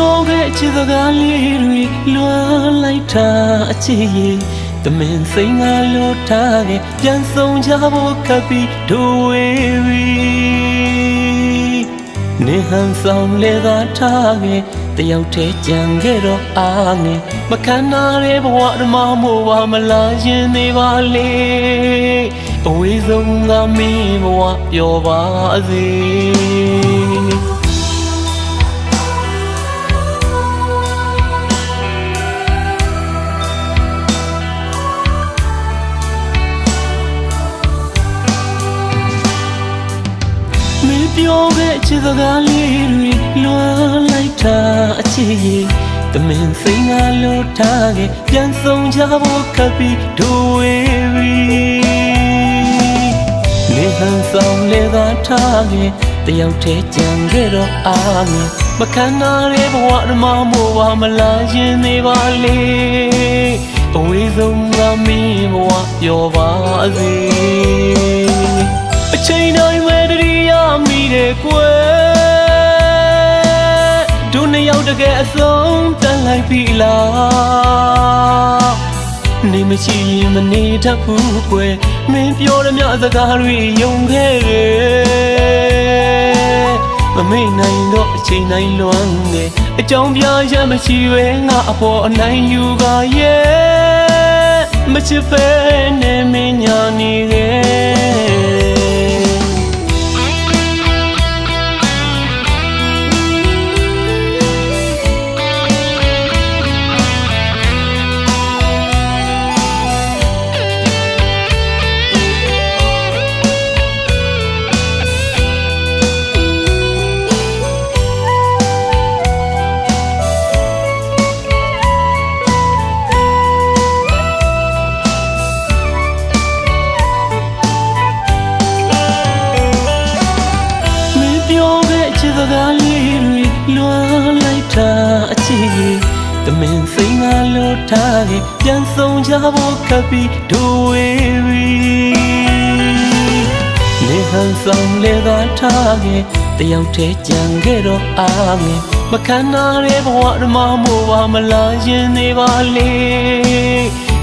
ပြောခဲ့ချစ်စကားလေးတွေလွှမ်းလိုက်တာအချစ်ရဲ့တမင်စိတ်ငါလို့ထားခဲ့ပြန်ဆုံးကြဖို့ခပ်ပြီးဒိုဝေးပြီနေဟန်ဆောင်လေသာထားခဲ့တယောက်တည်းကြံခဲ့တော့အားငယ်မခံနိုင်တဲ့ဘဝဓမ္မမို့ပါမလားရင်သေးပါလေအဝေးဆုံးကမင်းဘဝပျော်ပါစေပြောခဲ့ချစ်စကားလေးတွေလွှမ်းလိုက်တာအချစ်ရဲ့တမင်စိတ်ငါလို့ထားခဲ့ပြန်ဆုံးကြဖို့ခပ်ပြီးဒိုဝေးပြီနေဟန်ဆောင်လေသာထားခဲ့တယောက်တည်းကြံခဲ့တော့အားငယ်မခံနိုင်တဲ့ဘဝဓမ္မမို့ပါမလားရင်သေးပါလေအဝေးဆုံးကမင်းဘဝပျော်ပါစေအချိန်တိုင်းမဲ့တည်းရမိတယ်ကွယ်ဒုနှစ်ယောက်တကယ်အဆုံးတန်လိုက်ပြီလားနေမရှိရင်မနေတတ်ဘူးကွယ်မင်းပြောရမြစကားတွေယုံခဲ့တယ်မမေ့နိုင်တော့အချိန်တိုင်းလွမ်းနေအကြောင်းပြရမရှိပဲငါအပေါ်အနိုင်ယူကရဲ့မချစ်ပဲနဲ့မင်းညာနေခဲ့စကားလေးတွေလွှမ်းလိုက်တာအချစ်ရဲ့တမင်စိတ်ငါလို့ထားခဲ့ပြန်ဆုံးကြဖို့ခပ်ပြီးဒိုဝေးပြီနေဟန်ဆောင်လေသာထားခဲ့တယောက်တည်းကြံခဲ့တော့အားငယ်မခံနိုင်တဲ့ဘဝဓမ္မမို့ပါမလားရင်သေးပါလေ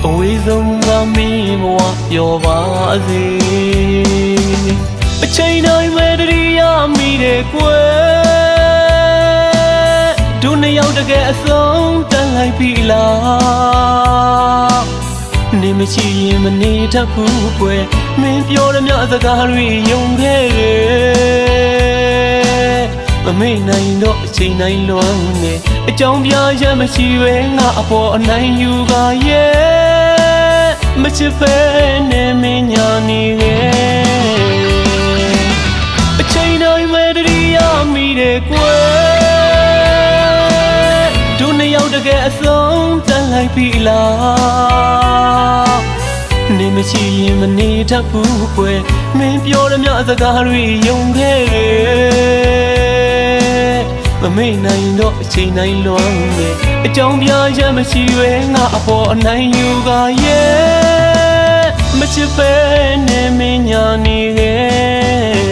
အဝေးဆုံးကမင်းဘဝပျော်ပါစေအချိန်တိုင်းမဲ့တည်းရမိတယ်ကွယ်ဒုနှစ်ယောက်တကယ်အဆုံးတန်လိုက်ပြီလားနေမရှိရင်မနေတတ်ဘူးကွယ်မင်းပြောရမြစကားတွေယုံခဲ့တယ်မမေ့နိုင်တော့အချိန်တိုင်းလွမ်းနေအကြောင်းပြရမရှိပဲငါအပေါ်အနိုင်ယူကရဲ့မချစ်ပဲနဲ့မင်းညာနေခဲ့အချိန်တိုင်းမဲ့တည်းရမိတယ်ကွယ်ဒုနှစ်ယောက်တကယ်အဆုံးတန်လိုက်ပြီလားနေမရှိရင်မနေတတ်ဘူးကွယ်မင်းပြောရမြစကားတွေယုံခဲ့တယ်မမေ့နိုင်တော့အချိန်တိုင်းလွမ်းနေအကြောင်းပြရမရှိပဲငါအပေါ်အနိုင်ယူကရဲ့မချစ်ပဲနဲ့မင်းညာနေခဲ့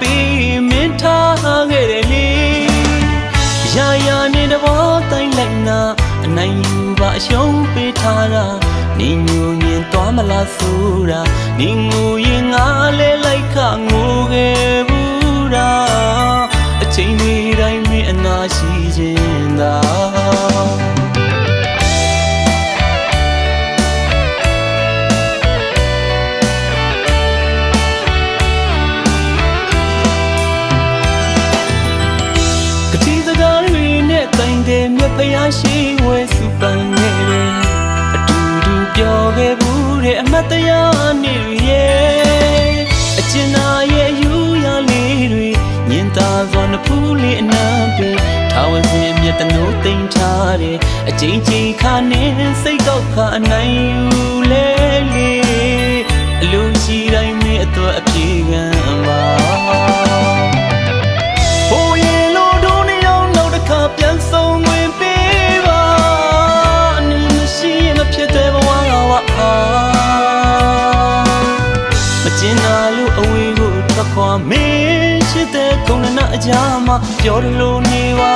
ပေးမင်းထားခဲ့တယ်လေရာရာနဲ့တဘောတိုင်းလိုက်နာအနိုင်ယူပါအရှုံးပေးထားတာနေညူညင်သွားမလားဆိုတာနေငူရင်ငါလဲလိုက်ခငိုခဲ့ ရားရှိဝဲစုပန်ခဲ့တဲ့အတူတူပြောခဲ့ဘူးတဲ့အမတ်တရားနေရဲ့အကျဉ်းသားရဲ့ယူရလေးတွေညင်သာစွာနှဖူးလေးအနံပေးထာဝစဉ်အမြတ်တနိုးသိမ်းထားတဲ့အချိန်ချင်းခါနေစိတ်ကောက်ခါအနိုင်ယူလဲလေအလိုရှိတိုင်းမင်းအတွက်အပြေခံပါဟိုရင်လိုတို့နေအောင်နောက်တစ်ခါပြန်ဆုံးဝင်ပေးပါအနေမရှိမဖြစ်တဲ့ဘဝကဝါမကျင်နာလို့အဝေးကိုထွက်ခွာမင်းရှိတဲ့ကုန်းနာအကြာမှာပြောလို့နေပါ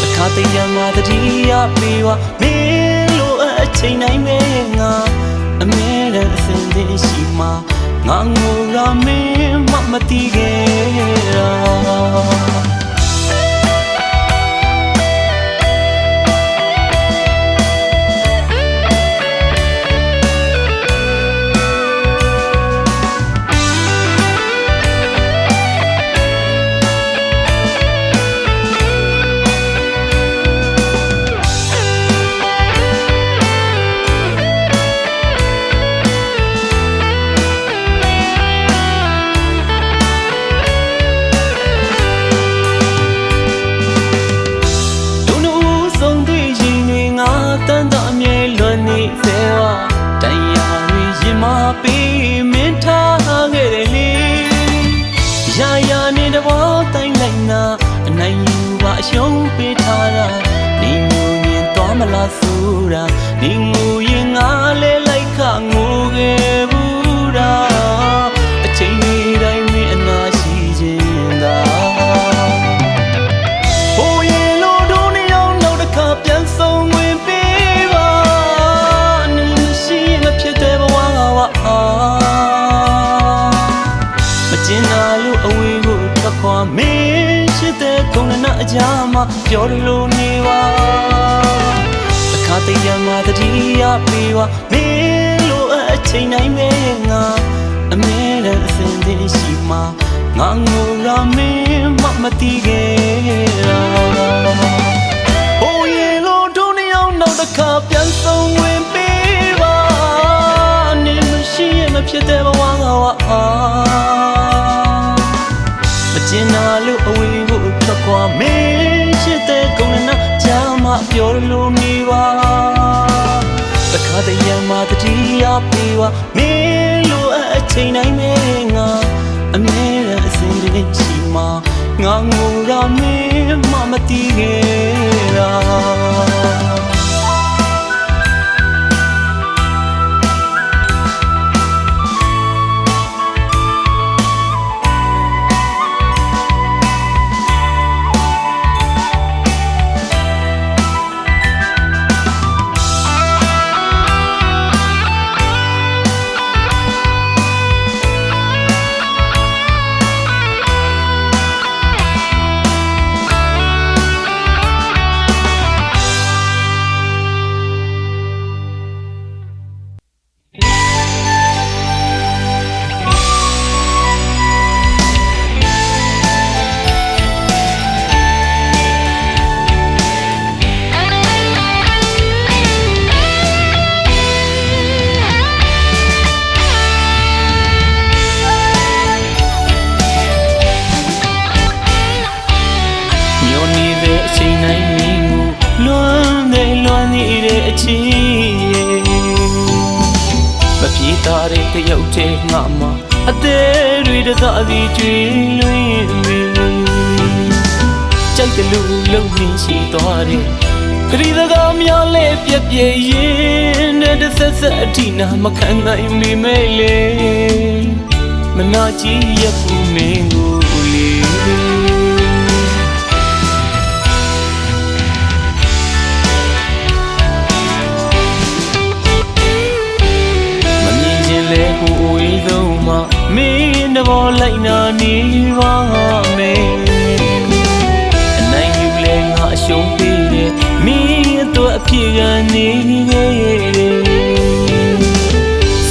အခါတည်းရမှာတတိယပေးပါမင်းလိုအချိန်တိုင်းပဲငါအမြဲတမ်းအစဉ်တည်းရှိမှာငါငိုရမင်းမတိခဲ့တာပေးမင်းထားခဲ့တယ်လေရာရာနဲ့တဘောတိုင်းလိုက်နာအနိုင်ယူပါအရှုံးပေးထားတာနေငိုရင်သွားမလားဆိုတာနေငိုရင်ငါလဲလိုက်ခငိုခဲ့ဘူးတာအချိန်လေးတိုင်းမင်းအနာရှိခြင်းသာဟိုရင်လိုတို့နေအောင်နောက်တစ်ခါပြန်ဆုံးဝင်ပေးပါနေမရှိမဖြစ်တဲ့ဘဝမကျင်နာလို့အဝေးကိုထွက်ခွာမင်းရှိတဲ့ကုန်းနာအကြာမှာပြောလို့နေပါအခါတည်းရမှာတတိယပေးပါမင်းလိုအချိန်တိုင်းပဲငါအမြဲတမ်းအစဉ်တည်းရှိမှာငါငိုရမင်းမတိခဲ့တာဟိုရင်လိုတို့နေအောင်နောက်တစ်ခါပြန်ဆုံးဝင်ပေးပါမဖြစ်တဲ့ဘဝကဝါမကျင်နာလို့အဝေးကိုထွက်ခွာမင်းရှိတဲ့ကုန်းနာကြာမှပြောလို့နေပါတခါတည်းရမှာတတိယပေးပါမင်းလိုအချိန်တိုင်းပဲငါအမြဲတမ်းအစဉ်တည်းရှိမှာငါငိုရမင်းမတိခဲ့တာမပြေတာတဲ့တယောက်တည်းငါမှအသေးတွေတသားစီကျွေးလွင်ပြီကြိုက်တယ်လို့လုံနေရှိသွားတယ်ခရီးစကားများလဲပြက်ပြဲရင်တဲ့ဆက်ဆက်အထိနာမခံနိုင်မိမဲလေမနာကြည့်ရဘူးမင်းကိုလေမင်းတဘောလိုက်နာနေပါမယ်အနိုင်ယူလဲငါအရှုံးပေးတယ်မင်းအတွက်အပြေကနေခဲ့တယ်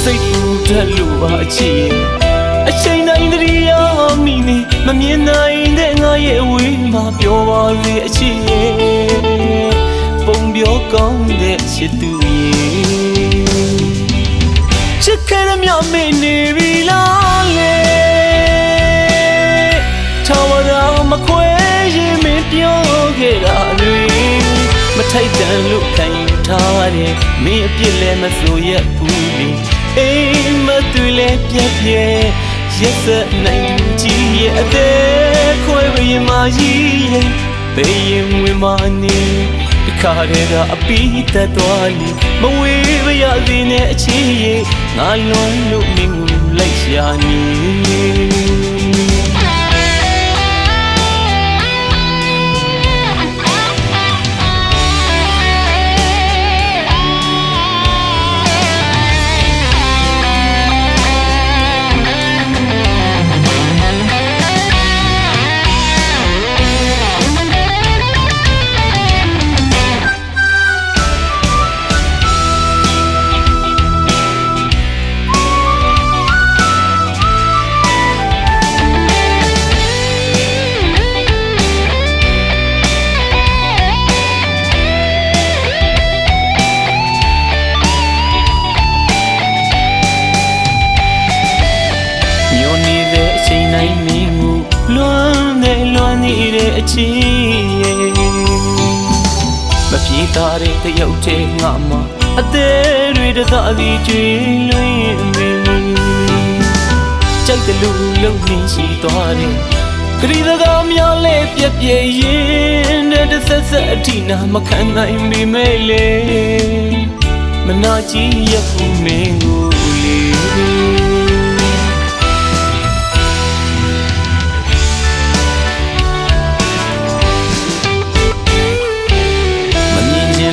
စိတ်ပူတတ်လို့ပါအချစ် အချိန်တိုင်းတည်းရမိနေမမြင်နိုင်တဲ့ငါရဲ့ဝေးမှာပြောပါစေအချစ်ရဲ့ပုံပြောကောင်းတဲ့ချစ်သူရဲ့ချစ်ခဲ့ရမြမင်းနေပြီလားလေထာဝရမခွဲရင်မပြောခဲ့တာတွေမထိုက်တန်လို့ခံယူထားတယ်မင်းအပြစ်လည်းမဆိုရဘူးလေအိမ်မတွေ့လဲပြက်ပြဲရက်စက်နိုင်ကြည့်ရဲ့အသေးခွဲဝေးမှကြီးရဲ့ဘေးရင်ဝင်မနေတခါတည်းကအပီးသက်သွားလိမဝေးမရသေးနဲ့အချီရဲ့ငါလွန်လို့မင်းကိုလိုက်ရှာနေအချီရဲ့မပြေတာတဲ့တယောက်တည်းငါမှအသေးတွေတသားစီကျွေးလွင်မေကြိုက်တယ်လို့လုံနေရှိသွားတယ်ခရီးစကားများလဲပြက်ပြဲရင်တဲ့ဆက်ဆက်အထိနာမခံနိုင်မိမဲလေမနာကြည့်ရဘူးမင်းကိုလေ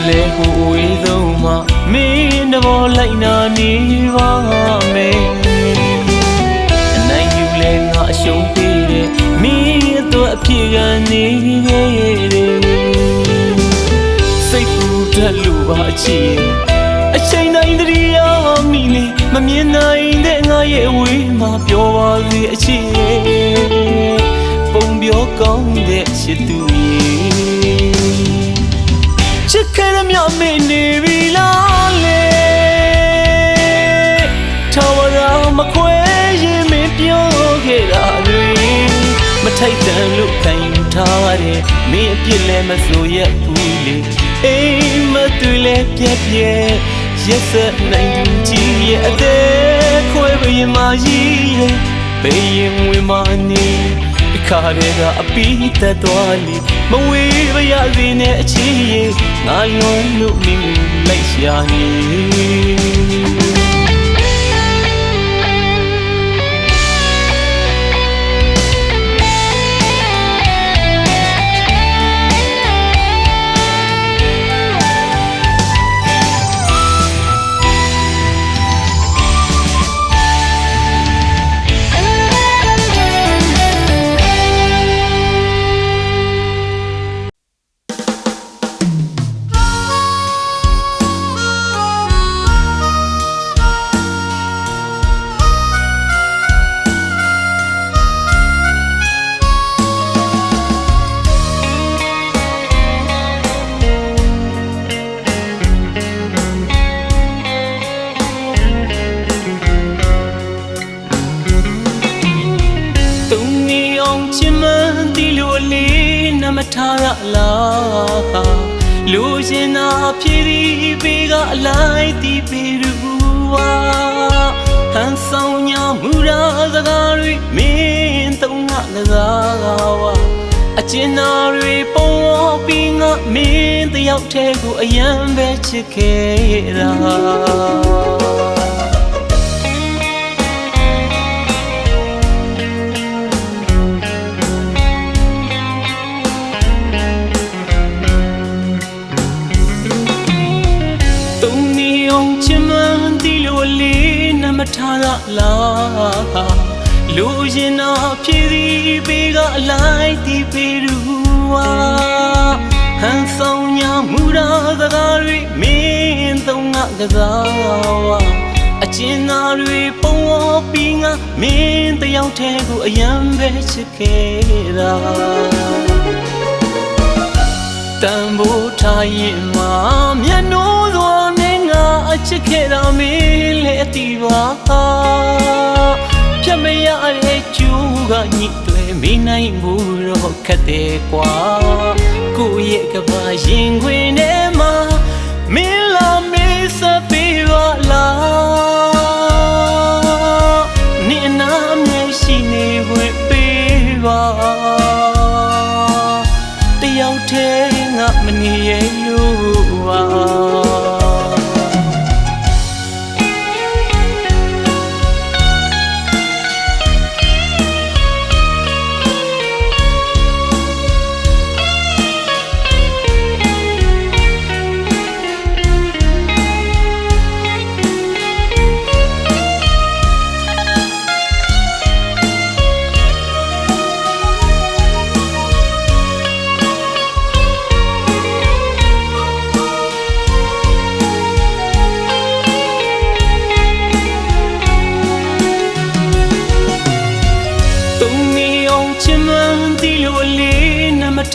လေဟိုဝေးဆုံးမှာမင်းတဘောလိုက်နာနေပါမယ်အနိုင်ယူလဲငါအရှုံးပေးတယ်မင်းအတွက်အဖြစ်ကနေခဲ့တယ်စိတ်ပူတတ်လို့ပါအချစ်အချိန်တိုင်းတည်းရမိနေမမြင်နိုင်တဲ့ငါရဲ့ဝေးမှာပြောပါစေအချစ်ပုံပြောကောင်းတဲ့ချစ်သူချစ်ခဲ့ရမြမင်းနေပြီလားလေထာဝရမခွဲရင်မပြောခဲ့တာတွေမထိုက်တန်လို့ခံယူထားတယ်မင်းအပြစ်လည်းမဆိုရဘူးလေအိမ်မတွေ့လဲပြက်ပြဲရက်စက်နိုင်ကြည့်ရဲ့အသေးခွဲဝေးမှကြီးရဲ့ဘေးရင်ဝင်မနေတခါတည်းကအပီးသက်သွားလိမဝေးမရသေးနဲ့အချီရဲ့ငါလွန်လို့မင်းကိုလိုက်ရှာနေထားရလားလူရှင်နာဖြစ်ပြီးပေးကအလိုက်တီးပေရူဝါဟန်ဆောင်ညာမူရာစကားတွေမင်းတုံးငါလကားဝါအကျဉ်းနာတွေပုံပြီးငါမင်းတယောက်တည်းကိုအယံပဲချစ်ခဲ့တာထားရလားလူရင်နာဖြစ်ပြီးပေးကအလိုက်တီးပေရူဝါဟန်ဆောင်ညာမူရာစကားတွေမင်းသုံးငါကစားဝါအကျဉ်းနာတွေပုံပြီးငါ မင်းတယောက်တည်းကိုအယံပဲချစ်ခဲ့တာတန်ဖိုးထားရင်မှမျက်နှာစွာနဲ့ငါအချစ်ခဲ့တာမင်းလည်းအတီးပါပြတ်မရတဲ့ကျူးကညစ်တွေမနိုင်ဘူးတော့ခက်တယ်ကွာကိုယ့်ရဲ့ကဘာရင်ခွင်ထဲမှာမင်းလာမေးစပေးပါလားနေနာမျက်ရှိနေခွင့်ပေးပါတယောက်တည်းငါမနေရလို့ပါ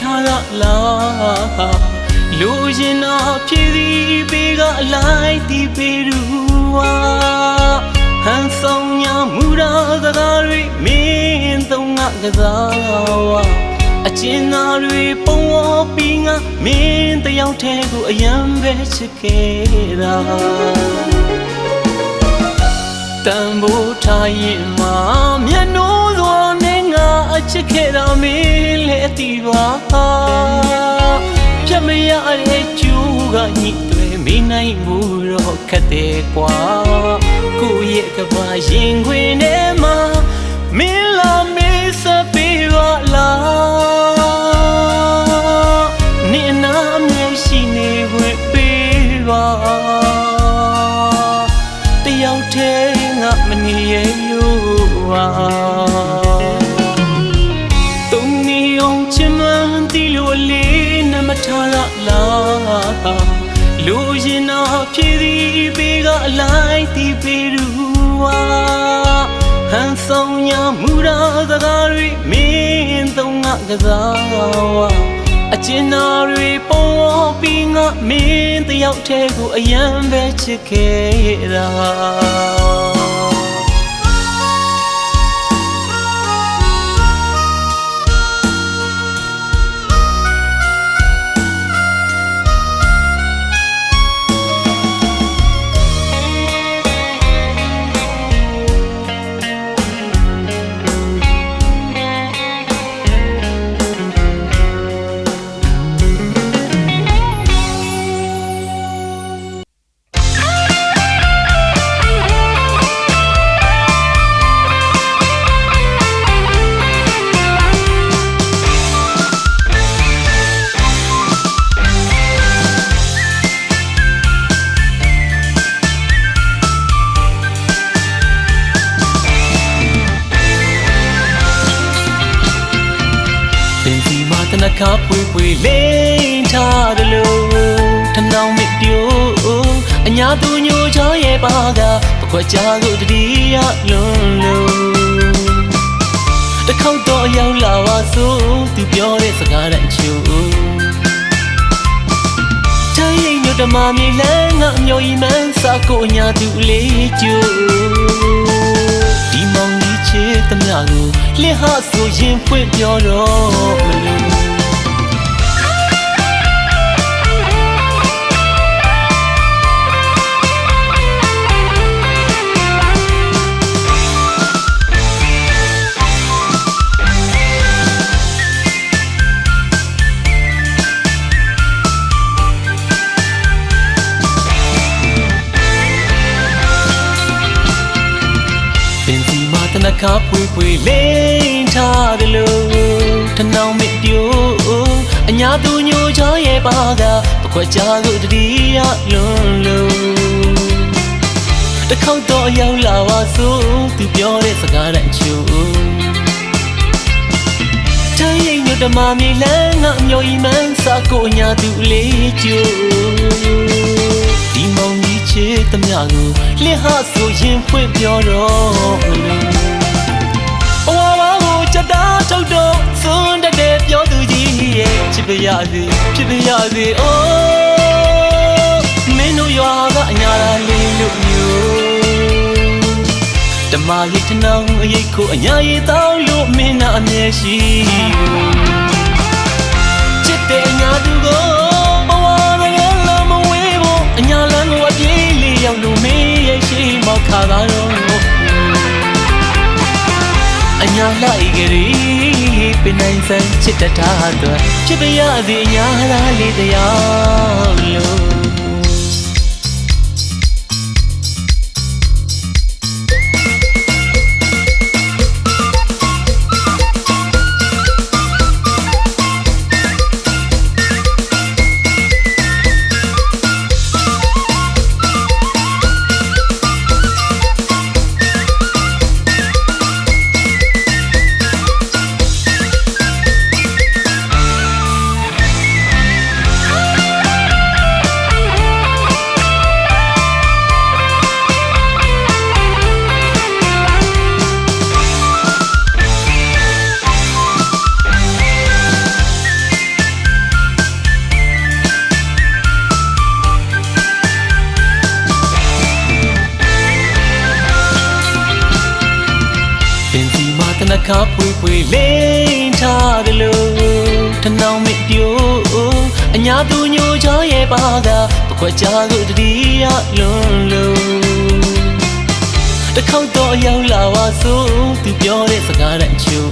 ထားရလားလူရင်နာဖြစ်သည်ပေးကအလိုက်ဒီပေရူဝါဟန်ဆောင်ညာမူရာစကားတွေမင်းသုံးငါကစားဝါအချင်းသားတွေပုံဝပြီးငါမင်းတယောက်တည်းကိုအယံပဲချစ်ခဲ့တာတန်ဖိုးထားရင်မှမျက်နှာစွာနဲ့ငါအချစ်ခဲ့တာမင်းလည်းအတီးပါပြတ်မရတဲ့ကျူးကညစ်တွေမနိုင်ဘူးတော့ခက်တယ်ကွာကိုယ့်ရဲ့ကဘာရင်ခွင်ထဲမှာမင်းလာမေးစပေးပါလားနေနာမျက်ရှိနေခွင့်ပေးပါတယောက်တည်းငါမနေရလို့ပါတုံးနေအောင်ချင်မှန်းတီးလို့လေးနမထားရလားလူရင်နာဖြစ်သည်ပေးကအလိုက်ဒီပေရူဝါဟန်ဆောင်ညာမူရာစကားတွေမင်းသုံးငါကစားဝါအချင်းသားတွေပုံဝပြီးငါမင်းတယောက်တည်းကိုအယံပဲချစ်ခဲ့တာနခါပွေပွေလိန်ထားတယ်လို့ထနောင်မပြို့အညာသူညိုချောရဲ့ပါကပခွက်ကြကိုတတိယလွန်လို့တခေါက်တော့ရောက်လာပါစို့သူပြောတဲ့စကားတဲ့အချို့တိုင်းရင်ညတမမြေလန်းငါအမျိုးကြီးမှန်းစာကိုအညာသူလေးကျို့ဒီမောင်ကြီးချစ်သမျှကိုလစ်ဟာဆိုရင်ဖွင့်ပြောတော့မလို့နခါပွေပွေလိန်ထားတယ်လို့ထနောင်မပြို့အညာသူညိုချောရဲ့ပါကပခွက်ကြကိုတတိယလွန်လို့တခေါက်တော့ရောက်လာပါစို့သူပြောတဲ့စကားတဲ့အချို့တိုင်းရင်ညတမမြေလန်းငါအမျိုးကြီးမှန်းစာကိုအညာသူလေးကျို့ဒီမောင်ကြီးချစ်သမျှကိုလစ်ဟာဆိုရင်ဖွင့်ပြောတော့ ပါရစေအိုးမင်းတို့ရွာကအညာလာလေးလို့မျိုးဓမ္မရိတ်ထနောင်အရိတ်ကိုအညာရည်တောင်းလို့မင်းနာအမြဲရှိချစ်တဲ့အညာသူကိုဘဝမရလို့မဝေးဖို့အညာလန်းကိုအပြေးလေးရောက်လို့မင်းရဲ့ရှိမောက်ခါတော့အညာလိုက်ကြရီပင်နိုင်စမ်းချစ်တတ်တာတော့ဖြစ်ပါရစေအညာလားလေးတရားလို့နှခါပွေပွေလိမ့်ထားတယ်လို့ထနောင်မပြိုးအညာသူညိုချောရဲ့ပါကပခွက်ကြကိုတတိယလွန်လို့တစ်ခေါက်တော့ရောက်လာပါဆိုသူပြောတဲ့စကားတဲ့အချို့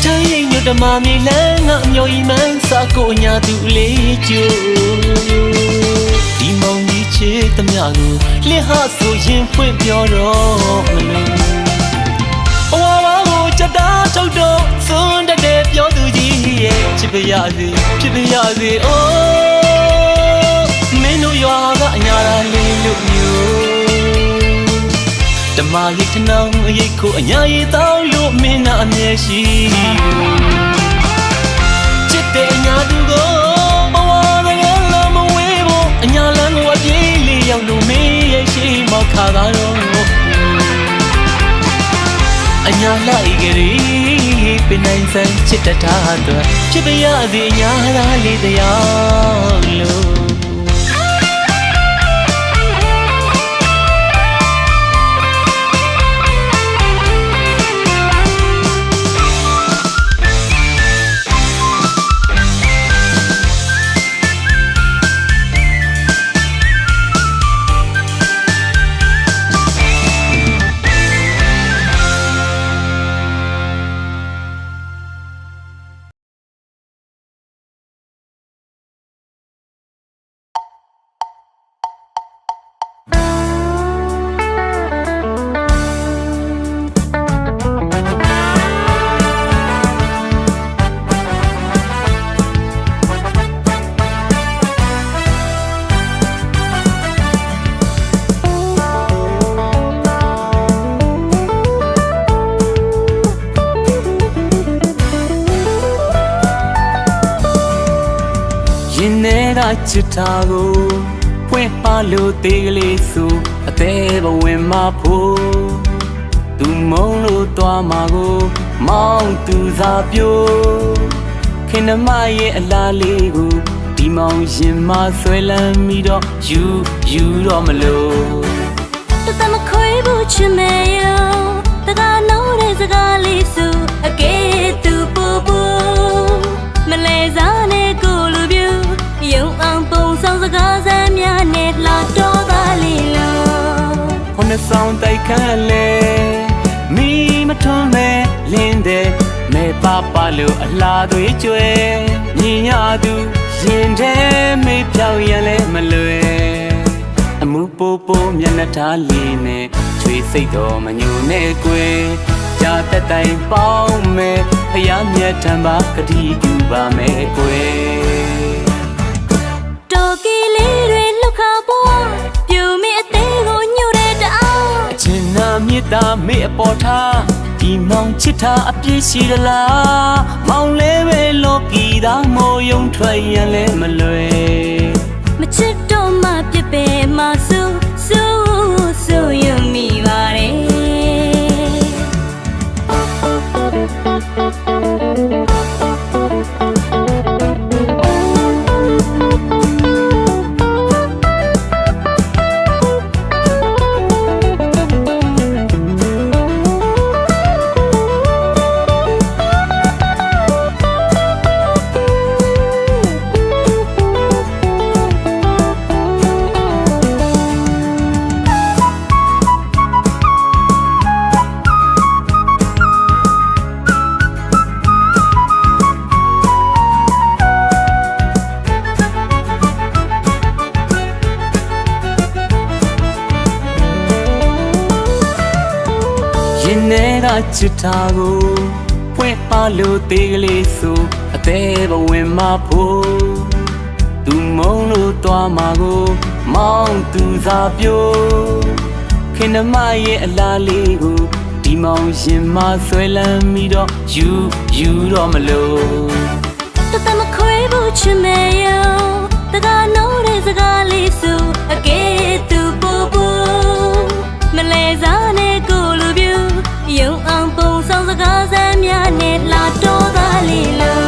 ချမ်းရိပ်ညွတ်တမမြေလန်းငါအမျိုးကြီးမှန်းစာကိုအညာသူလေးကျိုးဒီမောင်ကြီးချစ်သမျှကိုလစ်ဟဆိုရင်ဖွင့်ပြောတော့မလို့ချက်တာထုတ်တော့စွန်းတတ်တဲ့ပြောသူကြီးရဲ့ချစ်ပါရစေအိုးမင်းတို့ရွာကအညာလာလေးလို့မျိုးဓမ္မရိတ်ထနောင်အရိတ်ကိုအညာရည်တောင်းလို့မင်းနာအမြဲရှိချစ်တဲ့အညာသူကိုဘဝမရလို့မဝေးဖို့အညာလန်းကိုအပြေးလေးရောက်လို့မင်းရဲ့ရှိမောက်ခါတော့အညာလိုက်ကြရီပင်နိုင်စမ်းချစ်တတ်တာတော့ဖြစ်ပါရစေအညာလားလေးတရားလို့ချစ်တာကိုဖွင့်ပါလို့သေးကလေးဆိုအသေးဘဝင်မဖို့သူမုံလို့သွားမှာကိုမောင်းသူစားပြိုးခင်နှမရဲ့အလားလေးကိုဒီမောင်ရင်မဆွဲလန်းပြီးတော့ယူတော့မလို့တသမခွေးဘူးချင်မေရောတကားလုံးတဲ့စကားလေးဆိုအကဲသူပူပူမလဲစားနဲ့ကိုလူပြူယုံအောင်ပုံဆောင်စကားစမ်းများနဲ့လာတော့ပါလေလို့ဟိုနှဆောင်တိုက်ခန့်လေမိမထွန်းမဲလင်းတဲ့မဲပါလို့အလားသွေးကျွဲညီညာသူရင်ထဲမေးပြောင်းရလဲမလွယ်အမှုပိုးမျက်နှာထားလေးနဲ့ချွေစိတ်တော်မညိုနဲ့ကွယ်ကြာတက်တိုင်ပေါင်းမဲဖယားမြတ်ထံပါကတိပြုပါမယ်ကွယ်တော်ကီလေးတွေလှုပ်ခါပေါ်ပြူမိအသေးကိုညှို့တဲ့တအောင်အချင်းနာမေတ္တာမေအပေါ်ထားဒီမောင်ချစ်တာအပြည့်ရှိသလားမောင်လေးပဲလောကီသားမိုးယုံထွက်ရန်လဲမလွယ်မချစ်တော့မှပြစ်ပဲမဆူယုံမိပါတယ် ရင်ထဲကချစ်တာကိုဖွင့်ပါလို့သေးကလေးဆိုအသေးဘဝင်မဖို့သူမုံလို့တွားမှာကိုမောင်းသူစားပြိုခင်နှမရဲ့အလားလေးကိုဒီမောင်ရင်မဆွဲလန်းပြီးတော့ယူတော့မလို့ တသမခွေးဘူးချင်မေယောတကနိုးတဲ့စကားလေးဆိုအကဲသူပူပူမလဲစားနဲ့ကိုလူပြူယုံအောင်ပုံဆောင်စကားစမ်းများနဲ့လာတော့ကလေးလုံး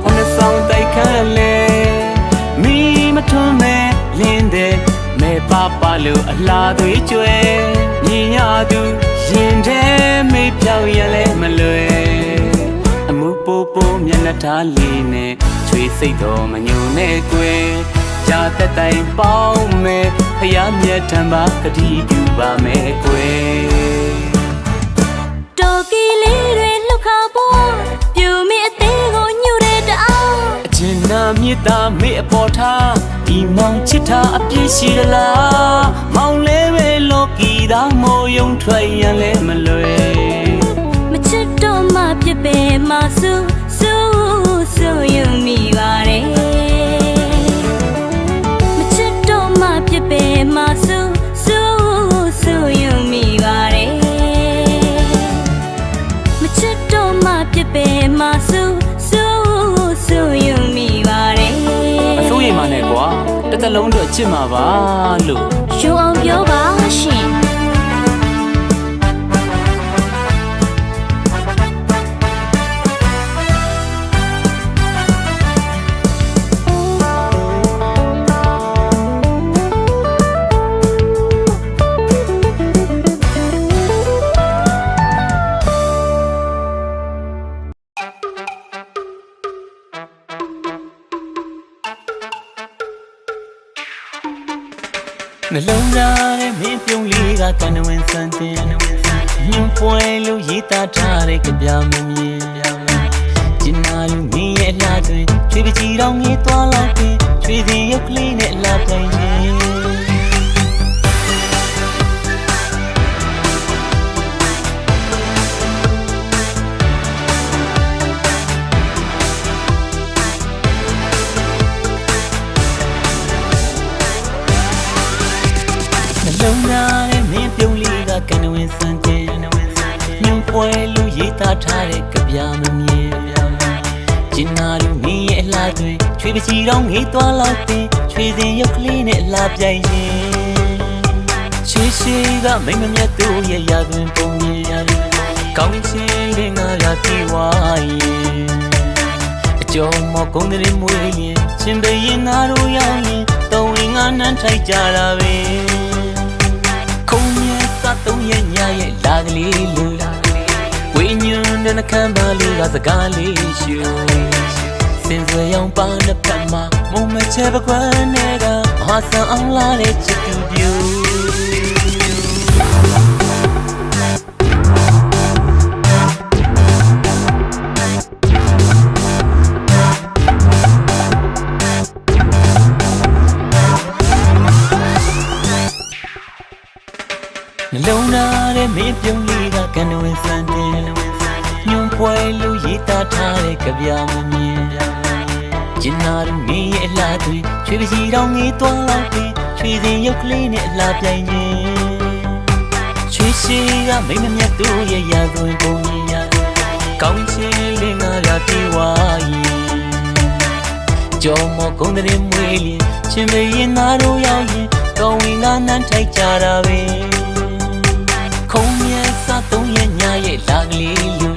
ဟိုနှဆောင်တိုက်ခတ်လေမိမထွန်းမဲလင်းတဲ့မဲပါပါလို့အလားသွေးကျွဲမြင်ရသူရင်ထဲမေးပြောင်းရလဲမလွယ်အမှုပိုးပိုးမျက်နှာထားလေးနဲ့ချွေးစိတ်တော်မညိုနဲ့ကွယ်ဂျာတက်တိုင်ပေါင်းမဲဖယားမြတ်ထံပါကတိပြုပါမယ်ကွယ် တော်ကီလေးတွေလှုပ်ခါပေါ်ပြူမိအသေးကိုညှို့တဲ့တအောင် အကျဉ်းနာမြစ်တာမေအပေါ်ထားဒီမောင်ချစ်တာအပြည့်ရှိလားမောင်လေးပဲလောကီသားမိုးယုံထွက်ရန်လဲမလွယ် မချစ်တော့မှပြစ်ပေမဆူယုံမိပါတယ်မချစ်တော့မှပြစ်ပေမဆူယုံမိပါတယ်မချစ်တော့မှပြစ်ပေမဆူယုံမိပါတယ် အစိုးရိမ်ပါနဲ့ကွာတစ်သက်လုံးအတွက်ချစ်မှာပါလို့ ရုံအောင်ပြောပါရှင်နှလုံးသားရဲ့မင်းပြုံးလေးကကနဝင်စံတင်ညှင်းပွဲလို့ရေးသားထားတဲ့ကြပြမမြင်ကျင်နာလူမင်းရဲ့လှတွင်ချွေးပကြီးတော်ငေးသွားလောက်ပင်ချွေးစီရုပ်ကလေးနဲ့လာတိုင်နေလုံးသားနဲ့မင်းပြုံးလေးကကနဝင်စံတင်ညှို့ပွဲလို့ရေးသားထားတဲ့ကြပြမမြင်ကျင်နာလူမင်းရဲ့အလားတွင်ချွေးပကြီးတော်ငေးသွားလောက်ပင်ချွေးစင်ရုပ်ကလေးနဲ့လာပြိုင်ရင်ချွေးရှိကမိမမြတ်သူရဲ့ရာသွင်းပုံမြင်ကောင်းချင်းလေးငါရပြေးဝိုင်းအကျော်မော်ကုန်းတဲ့မွေးရင်ချင်းပေရင်ငါတို့ရောက်ရင်တုံးဝင်ငါနှမ်းထိုက်ကြတာပဲခုံမြတ်သတုံးရဲ့ညာရဲ့လာကလေးလူဝိညာဉ်နဲ့နှကမ်းပါလေးကစကားလေးရှူစင်စွေရောင်ပါနှစ်ဖက်မှာမုံမချဲပကွမ်းနဲ့ကဟာဆန်အောင်လာတဲ့ချစ်သူပြူနှလုံးသားရဲ့မင်းပြုံးလေးကကနဝင်စံတင်ညွန်ပွဲလို့ရေးသားထားတဲ့ကြပြမမြင်ကျင်နာလူမင်းရဲ့အလားတွေချွေးပကြီးတော်ငေးသွားလောက်ပင်ချွေးစင်ရုပ်ကလေးနဲ့အလားပြိုင်ခြင်းချွေးရှိကမိမမြတ်သူရဲ့ရာသွင်းပုံမြင်ကောင်းချင်းလေးငါရပြေးဝါရင်ကြော်မော်ကုန်းတဲ့မွေးလျင်ချင်းမေရင်ငါတို့ရောက်ရင်ကောင်းဝင်ကနှမ်းထိုက်ကြတာပဲခုံမြတ်စတုံးရဲ့ညာရဲ့လာကလေးလူ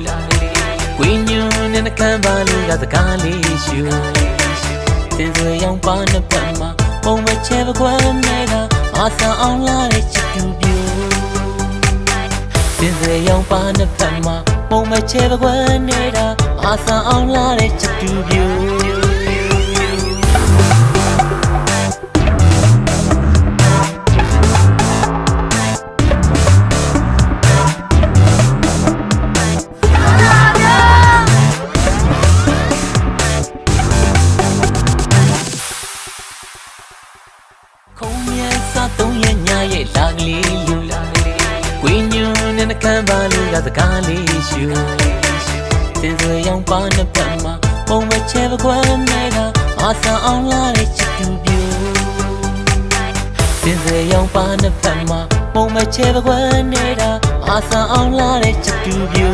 ဝိညာဉ်နဲ့နှကမ်းပါလေးကစကားလေးရှူစင်စွေရောင်ပါနှစ်ဖက်မှာပုံမချဲပကွမ်းနဲ့ကအာဆန်အောင်လာတဲ့ချစ်သူပြူစင်စွေရောင်ပါနှစ်ဖက်မှာပုံမချဲပကွမ်းနဲ့ကအာဆန်အောင်လာတဲ့ချစ်သူပြူခုံမြတ်စတုံးရဲ့ညာရဲ့လာကလေးလူဝိညာဉ် နဲ့နှကမ်းပါလေးကစကားလေးရှူစင်စွေရောင်ပါနှစ်ဖက်မှာပုံမချဲပကွမ်းနေတာအာဆာအောင်လာတဲ့ချစ်သူပြူစင်စွေရောင်ပါနှစ်ဖက်မှာပုံမချဲပကွမ်းနေတာအာဆာအောင်လာတဲ့ချစ်သူပြူ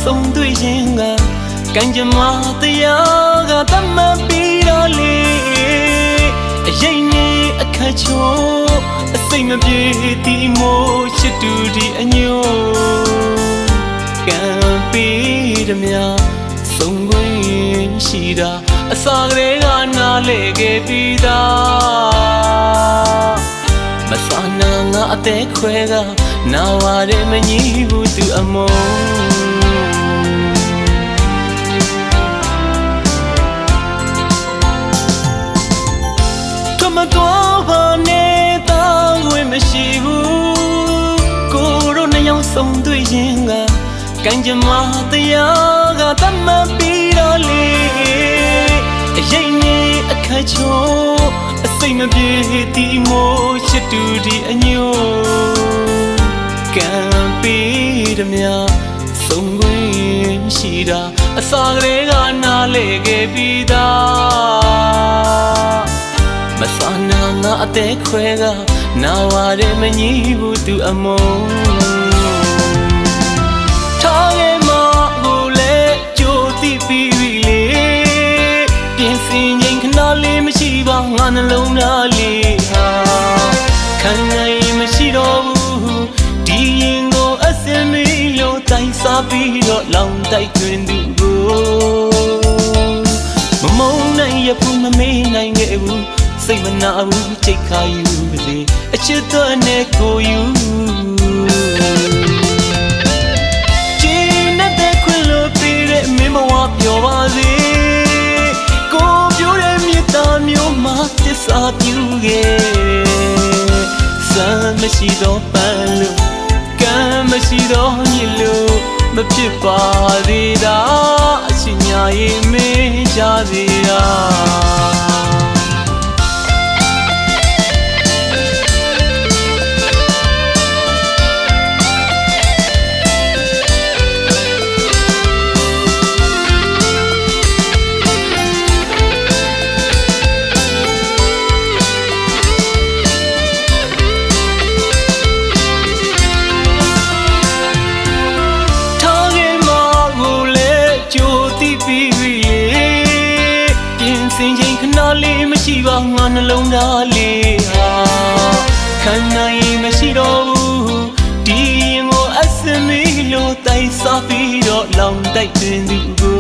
ဆုံးတွေ့ခြင်းကကံကြမ္မာတရားကတမန်ပြီးတော့လေအရင်နဲ့အခါချိုးအစိမ့်မပြေဒီမို့ချစ်တူဒီအညိုကံပေးသည်များဆုံးခွင့်ရှိတာအစာကလေးကနားလေခဲ့ပြီးသားမဆာနာငါအသက်ခွဲကနာဝါရဲမညီဘူးသူအမုန်းမတော်ပါနဲ့တောင်းဝင်မရှိဘူးကိုတို့နှစ်ယောက်ဆုံးတွေ့ရင်ကကံကြမ္မာတရားကတမန်ပြီးတော့လေအရင်နဲ့အခါချိုးအစိမ့်မပြေဒီမို့ချစ်တူဒီအညိုကံပေးသည်များဆုံးခွင့်ရှိတာအစာကလေးကနားလေခဲ့ပြီးသားမဆာနာငါအသက်ခွဲကနာဝါရဲမညီဘူးသူအမုန်းထားခဲ့မှကိုလေကြိုသိပြီးပြီလေပြင်စင်ငိမ်ခဏလေးမရှိပါငါနှလုံးသားလေးဟာခံနိုင်မရှိတော့ဘူးဒီရင်ကိုအစင်မီလို့တိုင်စားပြီးတော့လောင်တိုက်တွင်သူကိုမမုန်းနိုင်ရဘူးမမေးနိုင်ခဲ့ဘူးစိတ်မနာဘူးချိတ်ခါယူပါစေအချစ်တော်နဲ့ကိုယူကျင်းတဲ့ခွင်လို့ပြီးတဲ့မင်းဘဝပျော်ပါစေကိုပြိုးတဲ့မြေတာမျိုးမှာတစ္ဆာပြုခဲ့စမ်းမရှိတော့ပန်းလို့ကံမရှိတော့ညစ်လို့မဖြစ်ပါသေးတာအချစ်ညာရင်မေးကြသေးတာမရှိပါငါနှလုံးသားလေးဟာခံနိုင်မရှိတော့ဘူးဒီရင်ကိုအစမီလို့တိုင်စားပြီးတော့လောင်တိုက်တွင်သူကို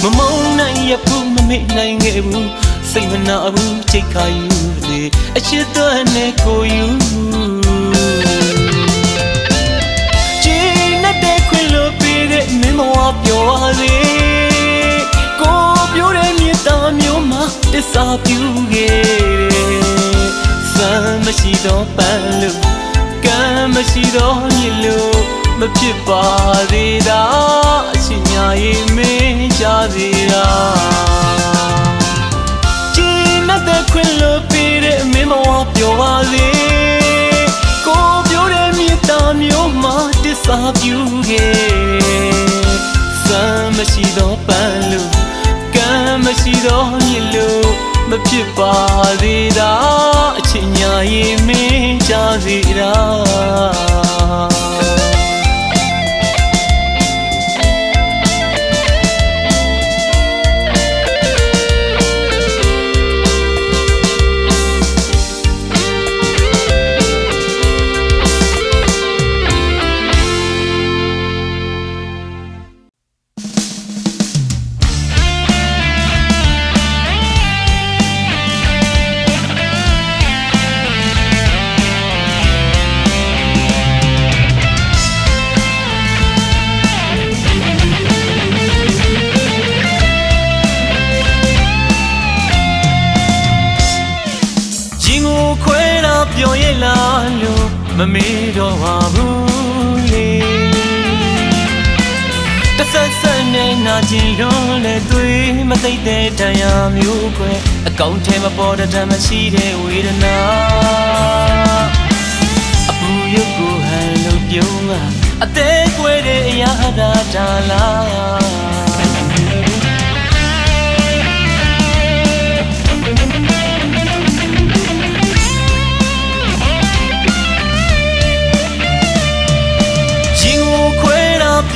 မမုန်းနိုင်ရဘူးမမေ့နိုင်ခဲ့ဘူးစိတ်မနာဘူးချိတ်ခါယူစေအချစ်တော်နဲ့ကိုယူကျင်းတဲ့ခွင်လို့ပြီးတဲ့မင်းမဝပြောပါစေပြိုးတဲ့မြေတာမျိုးမှာတစ္ဆာပြုခဲ့စမ်းမရှိတော့ပန်းလို့ကံမရှိတော့ညစ်လို့မဖြစ်ပါသေးတာအချစ်ညာရင်မင်းကြသေးတာကျင်းတဲ့ခွင်လို့ပြီးတဲ့မင်းဘဝပျော်ပါစေကိုပြိုးတဲ့မြေတာမျိုးမှာတစ္ဆာပြုခဲ့စမ်းမရှိတော့ပန်းလို့မရှိတော့ညစ်လို့မဖြစ်ပါသေးတာအချစ်ညာရင်မင်းကြသေးတာ မေ့တော့ပါဘူးလေတဆက်ဆက်နဲ့နာကျင်လွန်လဲသွေးမသိတဲ့တရားမျိုးကွယ်အကောင့်ထဲမှာပေါ်တဲ့တမ်းမရှိတဲ့ဝေဒနာအပူရုပ်ကိုဟန်လို့ပြုံးကအသေးကွယ်တဲ့အရာဒါလား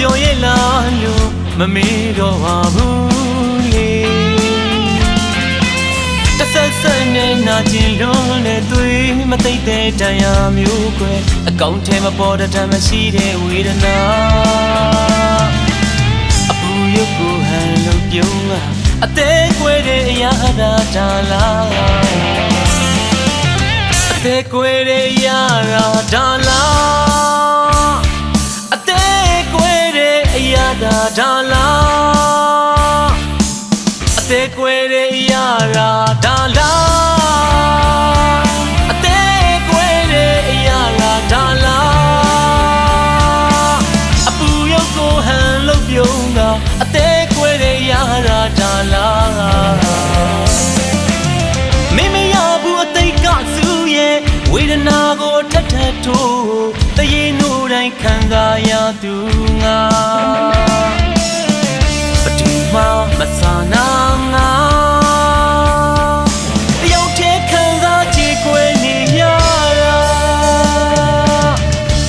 ပြောရလားလို့မမေ့တော့ပါဘူးလေတဆက်ဆက်နဲ့နာကျင်လွန်လဲသွေးမသိတဲ့တရားမျိုးကွယ်အကောင့်ထဲမှာပေါ်တဲ့တမ်းမရှိတဲ့ဝေဒနာအပူရုပ်ကိုဟန်လို့ပြုံးကအသေးကွယ်တဲ့အရာဒါလားအသေးကွယ်တဲ့အရာဒါလားအသေးကွယ်တဲ့အရာဒါလားအသေးကွယ်တဲ့အရာဒါလားအသေးကွယ်တဲ့အရာဒါလားအပူရုပ်ကိုဟန်လို့ပြုံးကအသေးကွယ်တဲ့အရာဒါလားမိမရဘူးအသိကစုရဲ့ဝေဒနာကိုထပ်ထပ်ထိုးတရေနိုးတိုင်းခံစားရသူငါဘယ်သူမှမဆာနာငါတယောက်တည်းခံစားကြည့်ခွေနေရတာ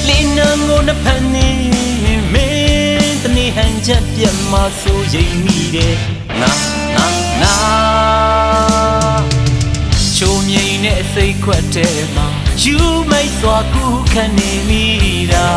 လင်းနှံကိုနှစ်ဖက်နေမင်းတနေ့ဟန်ချက်ပြတ်မှဆိုရင်မိတယ်ငါချိုးမြိန်နဲ့စိတ်ခွက်တဲ့မှာယူမိတ်စွာကူခံနေမိတာ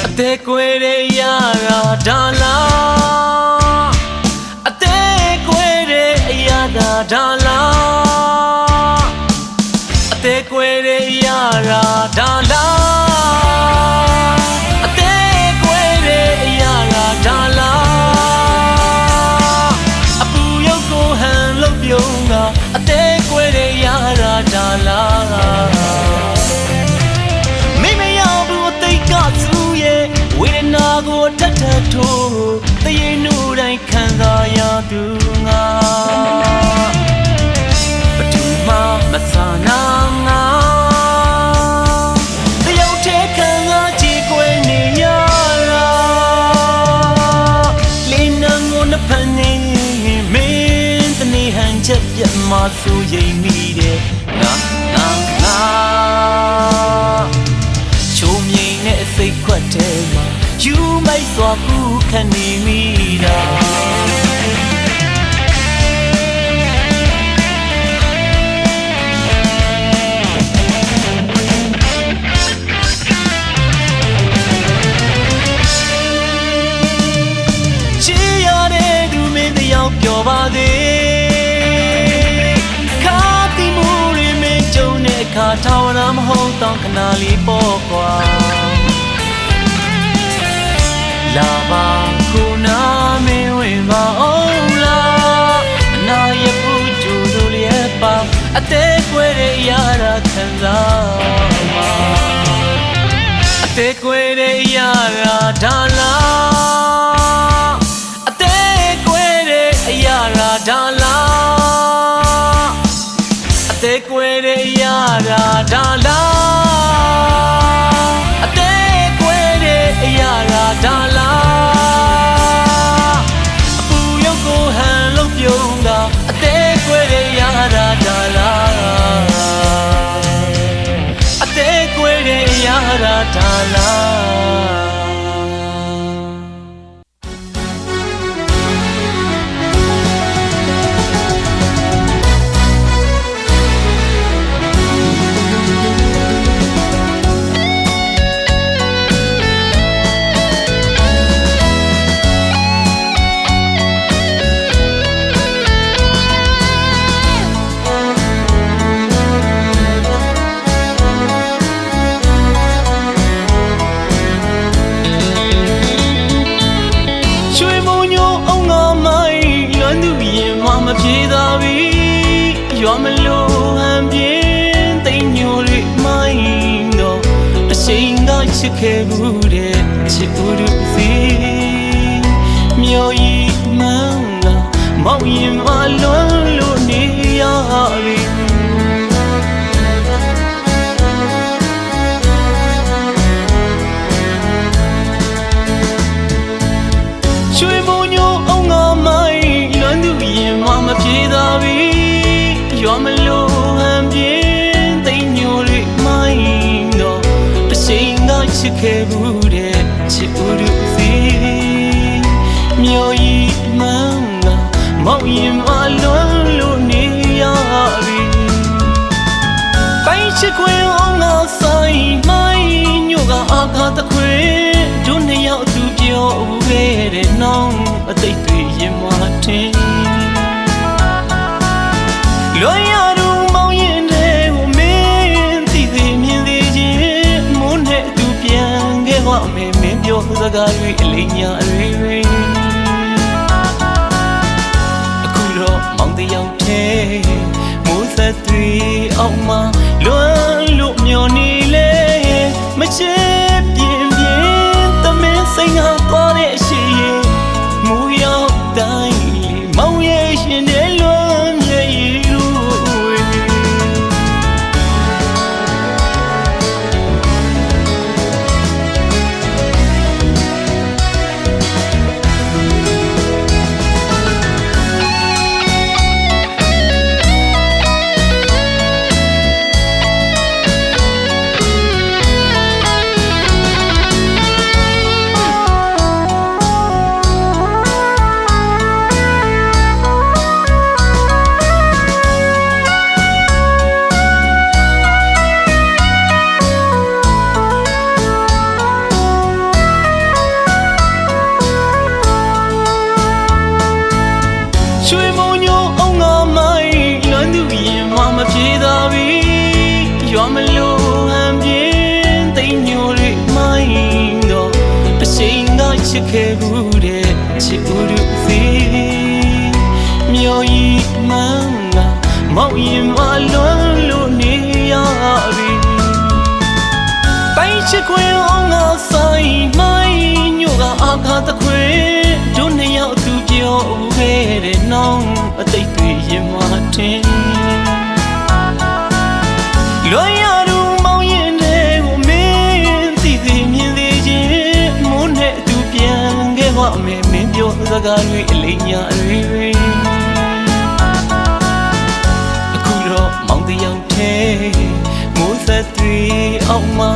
အသေးကွယ်တဲ့အရာဒါလားအသေးကွယ်တဲ့အရာဒါလားအသေးကွယ်တဲ့အရာဒါလားအသေးကွယ်တဲ့အရာဒါလားအပူရုပ်ကိုဟန်လို့ပြုံးကအသေးကွယ်တဲ့အရာဒါလားမိမရဘူးအသိကစုရဲ့ဝေဒနာကိုထပ်ထပ်ထိုးတရေနိုးတိုင်းခံစားရသူငါဘယ်သူမှမဆာနာငါတယောက်တည်းခံစားကြည့်ခွေနေရတာလင်းနှံကိုနှစ်ဖက်နေမင်းတနေ့ဟန်ချက်ပြတ်မှဆိုရင်မိတယ်ငါချိုးမြိန်နဲ့စိတ်ခွက်တဲ့မှာယူမိတ်စွာကူခံနေမိတာချီရတဲ့သူမင်းတယောက်ပြောပါသေးခါတိမှုတွေမင်းကြုံတဲ့အခါထာဝရမဟုတ်တော့ခဏလေးပေါ့ကွာလာပါခုနာမင်းဝင်ပါအောင်လားအနာရပူကျူတို့လျက်ပါအသေးကွယ်တဲ့အရာခံစားမှာအသေးကွယ်တဲ့အရာဒါလားအသေးကွယ်တဲ့အရာဒါလားအသေးကွယ်တဲ့အရာဒါလားအသေးကွယ်တဲ့အရာဒါလားအပူရုပ်ကိုဟန်လို့ပြုံးကအသေးကွယ်တဲ့အရာဒါလားအသေးကွယ်တဲ့အရာဒါလား ချစ်ခဲ့ဘူးတဲ့ချစ်ဦးတို့စီမျိုးကြီးမှန်းလာမောင်ရင်မလွန်လို့နေရပြီရွှေဘုံညိုအောင်ငါမိုင်းလွမ်းသူရင်မပြေသာပြီရွာမလို့ဟန်ပြင်းသိညိုလေးမိုင်းတော့တစ်ချိန်ကချစ်ခဲ့ဘူးတဲ့ချစ်ဦးတို့စီမျိုးကြီးမှန်းလာမောင်ရင်မလွန်လို့နေရပြီပိုင်းချစ်ခွင်အောင်ငါဆိုင်မိုင်းညိုကအာကာတခွင်တို့နှစ်ယောက်သူပြောခဲ့တဲ့နောင်အသိတွေရင်မထင်လွန်ရတော့မောင်ရင်တဲ့ကိုမင်းသိသေးမြင်သေးချင်းမုန်းတဲ့သူပြန်ခဲ့ပါမယ်မင်းပြောစကားတွေအလိညာတွေအခုတော့မောင်တယောက်တည်းမိုးဆက်တွေအောက်မှာလွန်လို့မျောနေလေမချစ်ပြင်းပြင်းသမင်းစိတ်ငါသွားတဲ့အရှိမူရောက်တိုင်းမောင်ရဲ့ရှင်တဲ့လွန်မြေရီရွာမလို့ဟန်ပြင်းသိညိုလေးမိုင်းတော့တစ်ချိန်ကချစ်ခဲ့ဘူးတဲ့ချစ်ဦးတို့စီမျိုးကြီးမှန်းလာမောင်ရင်မလွန်လို့နေရပြီပိုင်းချစ်ခွင်အောင်ငါဆိုင်မိုင်းညိုကအာကာတခွင်တို့နှစ်ယောက်သူပြောခဲ့တဲ့နောင်အသိတွေရင်မထင်လွန်ရတော့မောင်ရင်တဲ့ကိုမင်းသိသေးမြင်သေးချင်းမုန်းတဲ့သူပြန်ခဲ့ပါမယ်မင်းပြောစကားတွေအလိညာတွေအခုတော့မောင်တယောက်တည်းမိုးဆက်တွေအောက်မှာ